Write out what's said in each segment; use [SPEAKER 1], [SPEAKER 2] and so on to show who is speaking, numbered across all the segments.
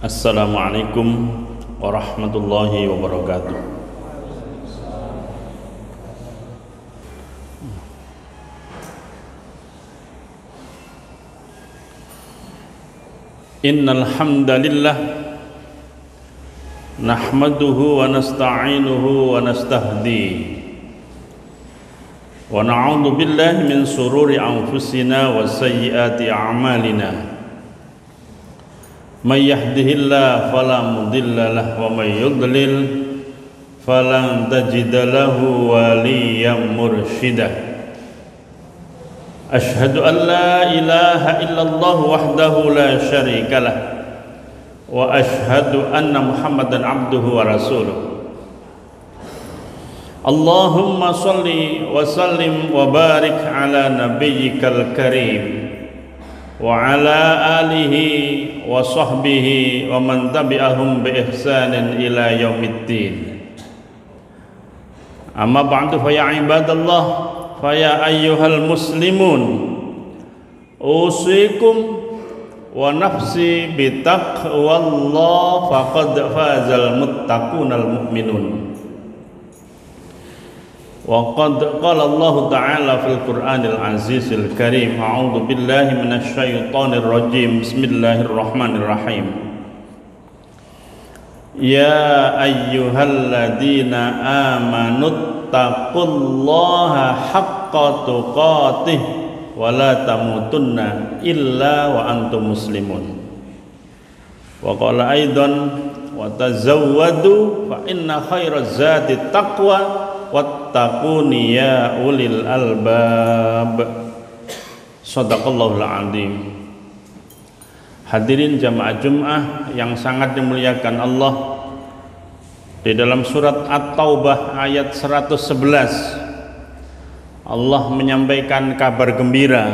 [SPEAKER 1] Assalamualaikum warahmatullahi wabarakatuh. Innal hamdalillah nahmaduhu wa nasta'inuhu wa nastahdi wa na'udzu billahi min sururi anfusina wa sayyiati a'malina. May yahdihillahu fala mudilla lahu wa may yudlil falan tajida lahu waliyyan mursyida. Asyhadu an la ilaha illallah wahdahu la syarika lah wa asyhadu anna Muhammadan abduhu wa rasuluh. Allahumma shalli wa sallim wa barik ala nabiyyikal karim wa ala alihi wa sahbihi wa man tabi'ahum bi ihsanin ila yaumiddin. Amma ba'du fa ya ibadallah fa ya ayyuhal muslimun usikum wa nafsi bi taqwallah faqad fazal muttaqunal mu'minun. Wa qad qala Allah ta'ala fil Qur'anil Azizil Karim, a'udzu billahi minasy syaithanir rajim. Bismillahirrahmanirrahim. Ya ayyuhalladzina amanu taqullaha haqqa tuqatih wa la tamutunna illa wa antum muslimun. Wa qala aidan wa tazawwadu fa inna khairaz zati taqwa wattaquni ya ulil albab. Shadaqallahul azim. Hadirin jamaah Jumat yang sangat dimuliakan Allah, di dalam surat At-Taubah ayat 111 Allah menyampaikan kabar gembira.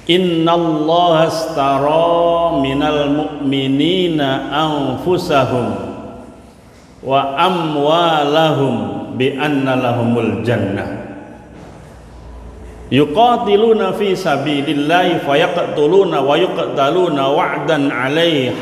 [SPEAKER 1] Innallaha astara minal mu'minina anfusahum wa amwalahum bi anna lahumul jannah yuqatiluna fi sabilillahi fayaqtuluna wa yuqtaluna wa'dan 'alaihi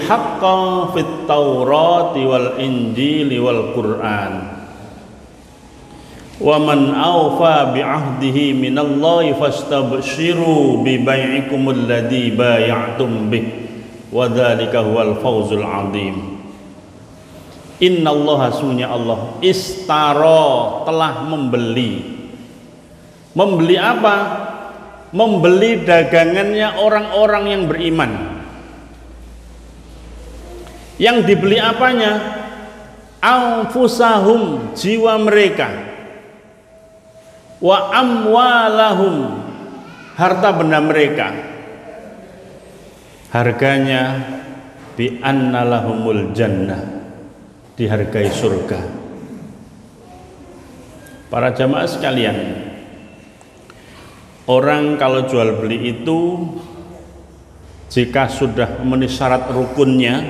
[SPEAKER 1] haqqan fit taurati wal injili wal qur'an wa man awfa bi 'ahdihi minallahi fastabshiru bi bai'ikumul ladzi bay'atum bih wa dzalika huwal fawzul 'adzim. Innallaha sunya Allah istara telah membeli. Membeli apa? Membeli dagangannya orang-orang yang beriman. Yang dibeli apanya? Anfusahum, jiwa mereka. Wa amwalahum, harta benda mereka. Harganya bi anna lahumul jannah, dihargai surga. Para jamaah sekalian, orang kalau jual beli itu jika sudah memenuhi syarat rukunnya,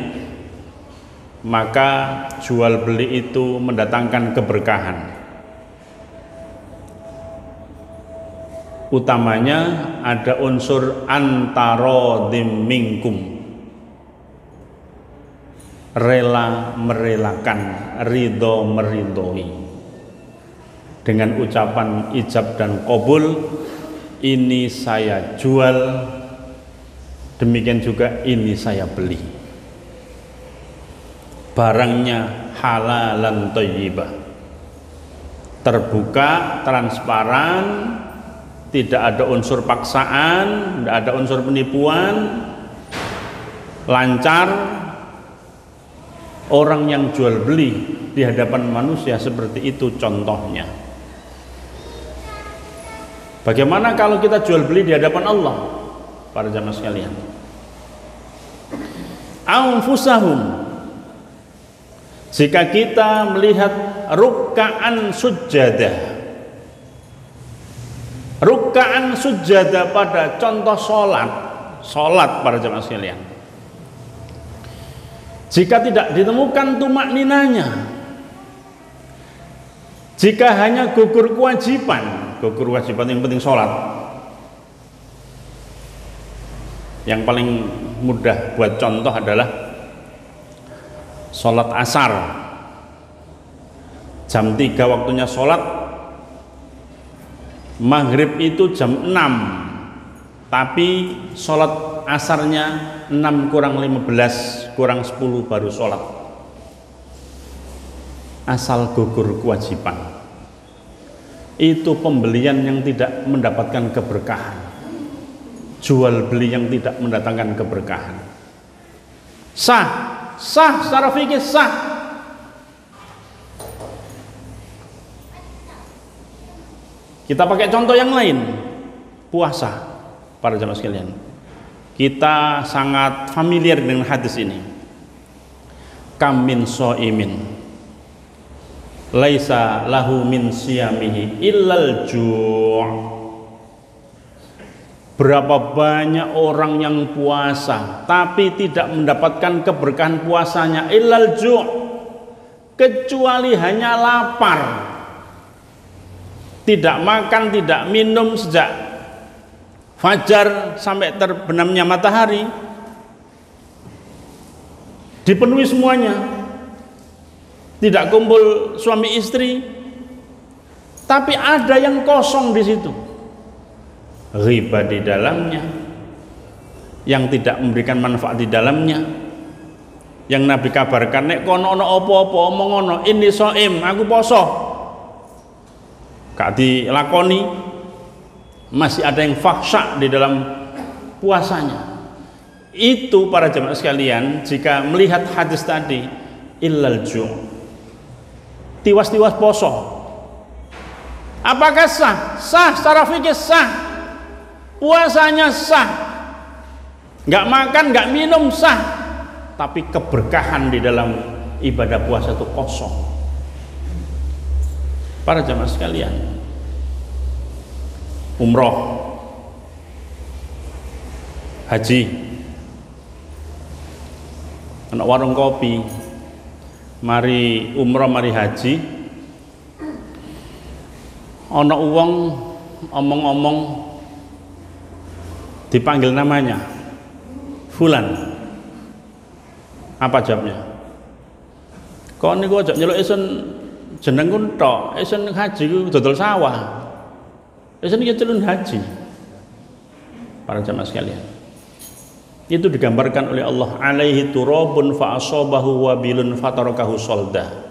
[SPEAKER 1] maka jual beli itu mendatangkan keberkahan. Utamanya ada unsur antara minkum, rela merelakan, ridho meridhoi, dengan ucapan ijab dan qabul. Ini saya jual, demikian juga ini saya beli. Barangnya halalan thayyibah, terbuka, transparan, tidak ada unsur paksaan, tidak ada unsur penipuan, lancar. Orang yang jual beli di hadapan manusia seperti itu contohnya. Bagaimana kalau kita jual beli di hadapan Allah? Para jamaah sekalian, anfusahum, jika kita melihat ruk'an sujjadah, ruk'an sujada pada contoh sholat para jamaah sekalian, jika tidak ditemukan tumak ninanya, jika hanya gugur kewajiban yang penting sholat, Yang paling mudah buat contoh adalah sholat asar. Jam 3 waktunya sholat, maghrib itu jam 6, tapi sholat asarnya 6 kurang 15 kurang 10 baru sholat. Asal gugur kewajiban. Itu pembelian yang tidak mendapatkan keberkahan, jual beli yang tidak mendatangkan keberkahan. Sah secara fikih sah. Kita pakai contoh yang lain, puasa. Para jamaah sekalian, kita sangat familiar dengan hadis ini. Kam min shaimin laisa lahu min siyamihi illal ju'. Berapa banyak orang yang puasa tapi tidak mendapatkan keberkahan puasanya, illal ju', kecuali hanya lapar. Tidak makan, tidak minum sejak fajar sampai terbenamnya matahari, dipenuhi semuanya, tidak kumpul suami istri, tapi ada yang kosong di situ, riba di dalamnya, yang tidak memberikan manfaat di dalamnya. Yang Nabi kabarkan, nek kono ono apa-apa omong ono, ini soim, aku poso, gak dilakoni, masih ada yang fahsya di dalam puasanya. Itu para jemaah sekalian, jika melihat hadis tadi, illal ju', tiwas-tiwas poso, apakah sah? Sah secara fikih sah, puasanya sah, nggak makan nggak minum sah, tapi keberkahan di dalam ibadah puasa itu kosong. Para jemaah sekalian, umroh, haji, anak warung kopi, mari umroh mari haji, ana uwong omong-omong dipanggil namanya fulan, apa jawabnya? Kok niku aja nyeluk isun jenengku tok, isun haji ku dodol sawah, isun iki celun haji. Para jamaah sekalian, itu digambarkan oleh Allah, alaihi turabun fa asabahu wabilun fatarakahu solda.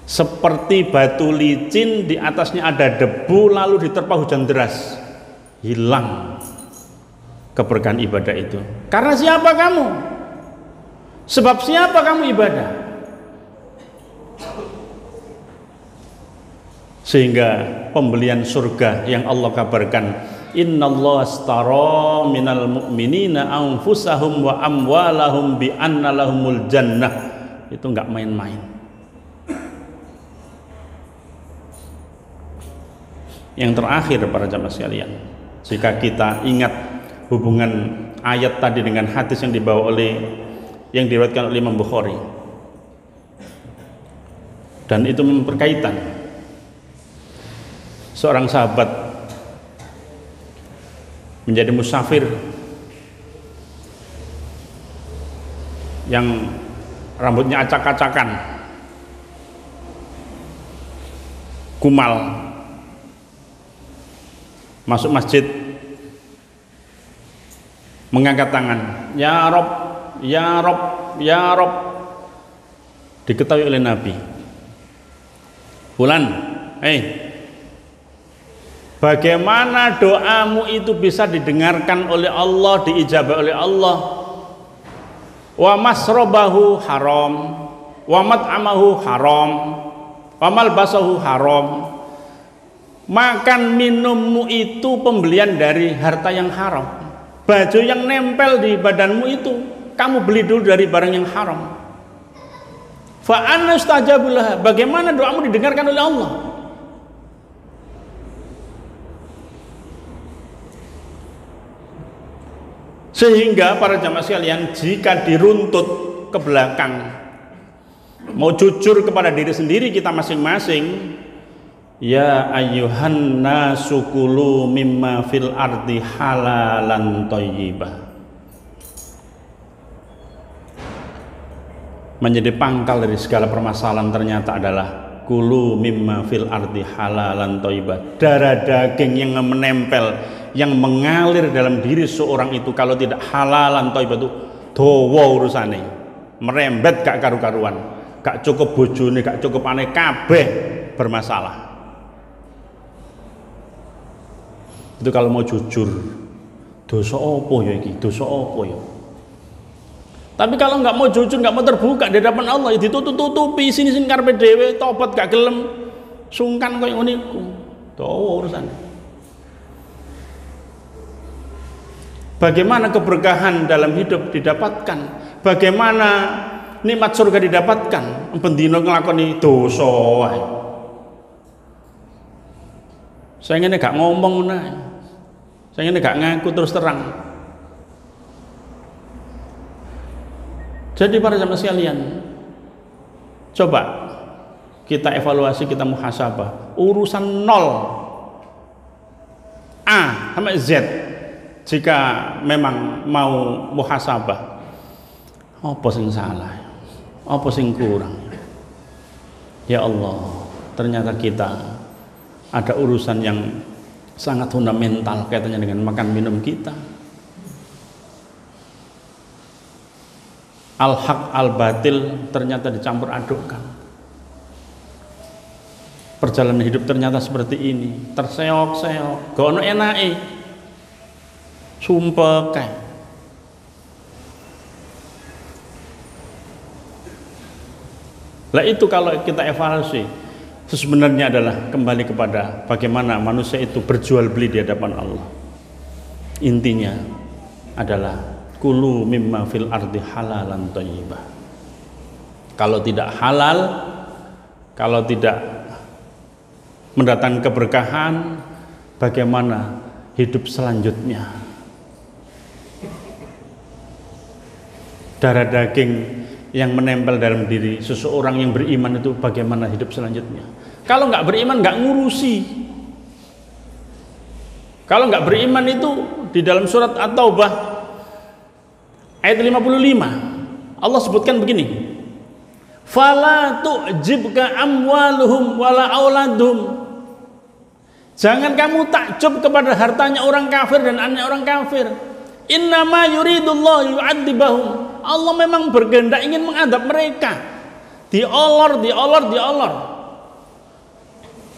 [SPEAKER 1] Seperti batu licin, di atasnya ada debu, lalu diterpa hujan deras, hilang keberkahan ibadah itu. Karena siapa kamu? Sebab siapa kamu ibadah? Sehingga pembelian surga yang Allah kabarkan, innallaha astara minal mu'minina anfusahum wa amwalahum bi anna lahumul jannah, itu enggak main-main. Yang terakhir para jamaah sekalian, jika kita ingat hubungan ayat tadi dengan hadis yang dibawa oleh, yang diriwayatkan oleh Imam Bukhari, dan itu berkaitan, seorang sahabat menjadi musafir yang rambutnya acak-acakan, kumal, masuk masjid mengangkat tangan, ya Rob, ya Rob, ya Rob. Diketahui oleh Nabi, Fulan, bagaimana doamu itu bisa didengarkan oleh Allah, diijabah oleh Allah? Wa masrobahu haram, wa mat'amahu haram, wa malbasahu haram. Makan minummu itu pembelian dari harta yang haram. Baju yang nempel di badanmu itu kamu beli dulu dari barang yang haram. Fa anna istajabulah, bagaimana doamu didengarkan oleh Allah? Sehingga para jamaah sekalian, jika diruntut ke belakang, mau jujur kepada diri sendiri kita masing-masing, Ya ayyuhan nasu kulu mimma fil ardi halalan thayyibah. Menjadi pangkal dari segala permasalahan ternyata adalah kulu mimma fil ardi halalan thayyibah. Darah daging yang menempel, yang mengalir dalam diri seorang itu kalau tidak halalan thayyibah itu dawa urusane, merembet gak karu-karuan, gak cukup bojone, gak cukup aneh, kabeh bermasalah. Itu kalau mau jujur, dosa opo ya iki, dosa opo ya. Tapi kalau nggak mau jujur, nggak mau terbuka di hadapan Allah, ya ditutup-tutupi sini karepe dhewe, tobat gak gelem, sungkan koyo ngene iku. Dawa urusan. Bagaimana keberkahan dalam hidup didapatkan? Bagaimana nikmat surga didapatkan? Pendino nglakoni dosa wae. Saya ngene gak ngomong nah. Saya ngene gak ngaku terus terang. Jadi para jamaah sekalian, coba kita evaluasi, kita muhasabah. Urusan 0 A sampai Z, jika memang mau muhasabah, apa sing salah, apa sing kurang. Ya Allah, ternyata kita ada urusan yang sangat fundamental kaitannya dengan makan minum kita. Al-haq al-batil ternyata dicampur adukkan. Perjalanan hidup ternyata seperti ini, terseok-seok, gak ono enake, sumpah kae. Lah itu kalau kita evaluasi, sebenarnya adalah kembali kepada bagaimana manusia itu berjual beli di hadapan Allah. Intinya adalah kulu mimma fil ardi halalan thayyibah. Kalau tidak halal, kalau tidak mendatangkan keberkahan, bagaimana hidup selanjutnya? Darah daging yang menempel dalam diri seseorang yang beriman itu bagaimana hidup selanjutnya? Kalau nggak beriman nggak ngurusi. Kalau nggak beriman itu di dalam surat At-Taubah ayat 55 Allah sebutkan begini, fala tu'jibka amwaluhum wala auladuhum. Jangan kamu takjub kepada hartanya orang kafir dan anaknya orang kafir. Innama yuridullahu yu'adzibahum. Allah memang berkehendak ingin mengadab mereka. Diolor.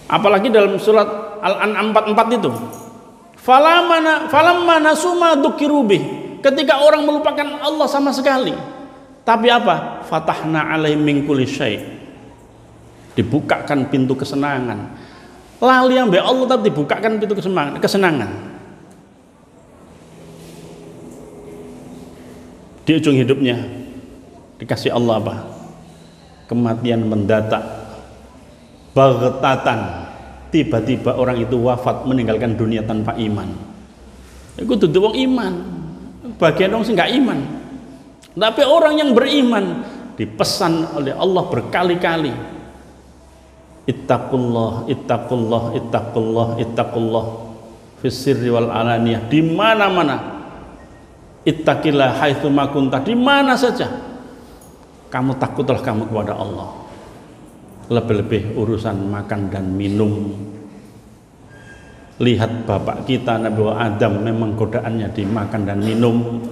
[SPEAKER 1] Apalagi dalam surat Al-An'am 44 itu. Falamma nasuma dzukirubih. Ketika orang melupakan Allah sama sekali, tapi apa? Fatahna alaihim min kulli syai'. Dibukakan pintu kesenangan. Lali ambek Allah tapi dibukakan pintu kesenangan. Di ujung hidupnya dikasih Allah apa? Kematian mendadak, baghtatan. Tiba-tiba orang itu wafat, meninggalkan dunia tanpa iman. Iku dudu wong iman. Bagian orang sih nggak iman, tapi orang yang beriman dipesan oleh Allah berkali-kali, ittaqullah fis sirri wal alaniyah, di mana-mana, ittaqillah haitsu ma kunta, di mana saja kamu takutlah kamu kepada Allah. Lebih-lebih urusan makan dan minum. Lihat bapak kita Nabi Adam, memang godaannya dimakan dan minum.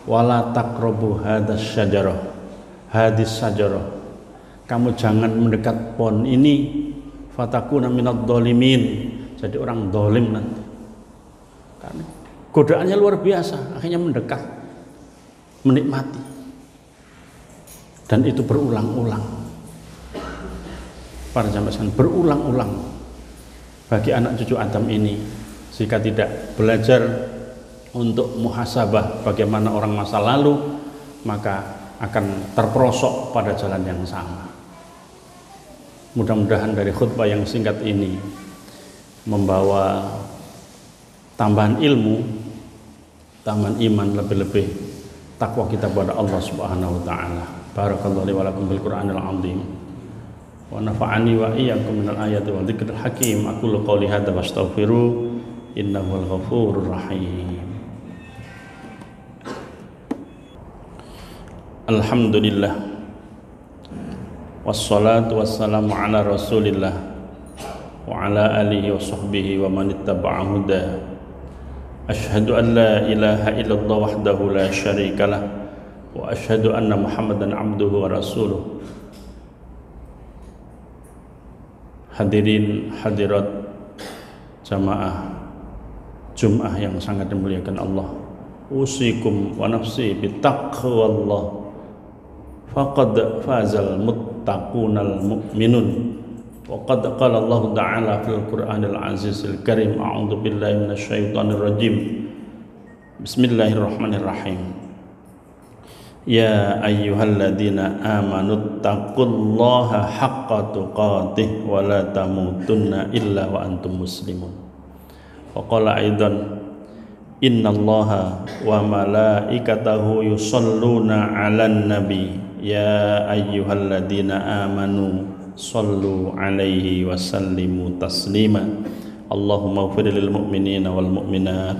[SPEAKER 1] Wala taqrabu hadis syajarah. Kamu jangan mendekat pohon ini, fatakuna minadh dhalimin. Jadi orang dolim nanti. Karena godaannya luar biasa, akhirnya mendekat, menikmati. Dan itu berulang-ulang. Para jamaah sekalian, berulang-ulang bagi anak cucu Adam ini, jika tidak belajar untuk muhasabah bagaimana orang masa lalu, maka akan terperosok pada jalan yang sama. Mudah-mudahan dari khutbah yang singkat ini membawa tambahan ilmu, tambahan iman, lebih-lebih takwa kita kepada Allah Subhanahu wa taala. Barakallahu li wa lakum bil Qur'anil azim. wa nafa'ani wa iyyakum minal ayati wa dzikril hakim. Aqulu qouli hadza wastaghfiru innahul ghafurur rahim. Alhamdulillah wassalatu wassalamu ala rasulillah wa ala alihi wa sahbihi wa man ittaba'a huda. Asyhadu an la ilaha illallah wahdahu la syarikalah wa asyhadu anna Muhammadan abduhu wa rasuluh. Hadirin hadirat jamaah Jum'ah yang sangat dimuliakan Allah, usikum wa nafsi bittaqwallah faqad fazal muttaqunal mu'minun. Wa qad qala Allah Ta'ala fil Qur'anil Azizil Karim, a'udzu billahi minasyaitonir rajim. Bismillahirrahmanirrahim. Ya ayyuhalladzina amanu taqullaha haqqa tuqatih wa la tamutunna illa wa antum muslimun. Wa qala aidan innallaha wa malaikatahu yusholluna 'alan nabi ya ayyuhalladzina amanu shallu 'alaihi wa sallimu taslima. Allahumma ighfir lil mu'minina wal mu'minat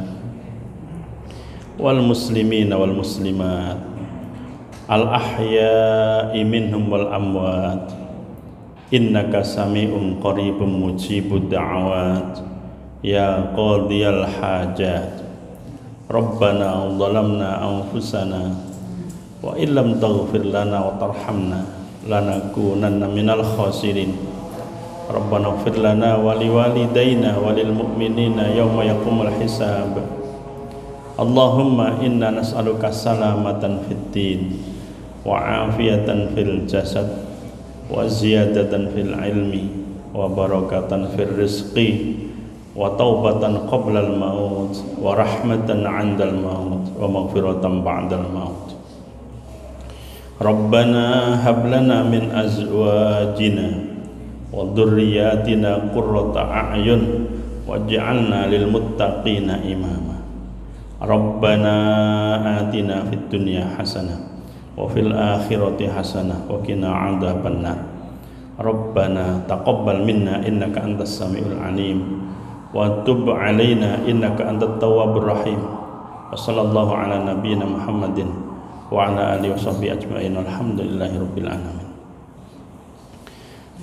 [SPEAKER 1] wal muslimina wal muslimat al ahya'i minhum wal amwat innaka sami'un qaribun mujibud da'awat ya qadiyal hajat. Rabbana zalamna anfusana wa illam taghfir lana wa tarhamna lanakunanna minal khasirin. Rabbana ighfir lana wa liwalidayna wa lil mu'minina yawma yaqumul hisab. Allahumma inna nas'aluka salamatan fid din wa afiyatan fil jasad wa ziyadatan fil ilmi wa barakatan fil rizqi wa taubatan qablal maut wa rahmatan 'indal maut wa maghfiratan ba'dal maut. Rabbana hab lana min azwajina wa dhurriyyatina qurrata a'yun waj'alna lil muttaqina imama. Rabbana atina fid dunya hasanah wa fil akhirati hasanah wa qina 'adzabannar. Rabbana taqabbal minna innaka antas samiul alim wa tub 'alaina innaka antat tawwabur rahim. Wa sallallahu ala nabiyyina Muhammadin wa ala alihi washabbihi ajma'in. Alhamdulillahirabbil alamin.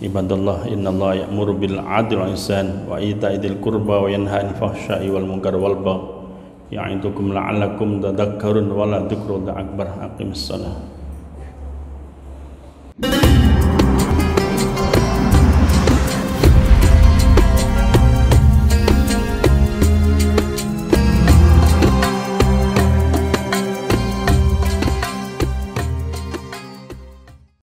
[SPEAKER 1] Ibadallah, innallaha ya'muru bil 'adli wal ihsan wa ita'i dzil qurba wa yanha 'anil fahsya'i wal munkari wal baghi ya'idukum la'allakum tadhakkarun wa la dzikrullahi akbar. Aqimissalah.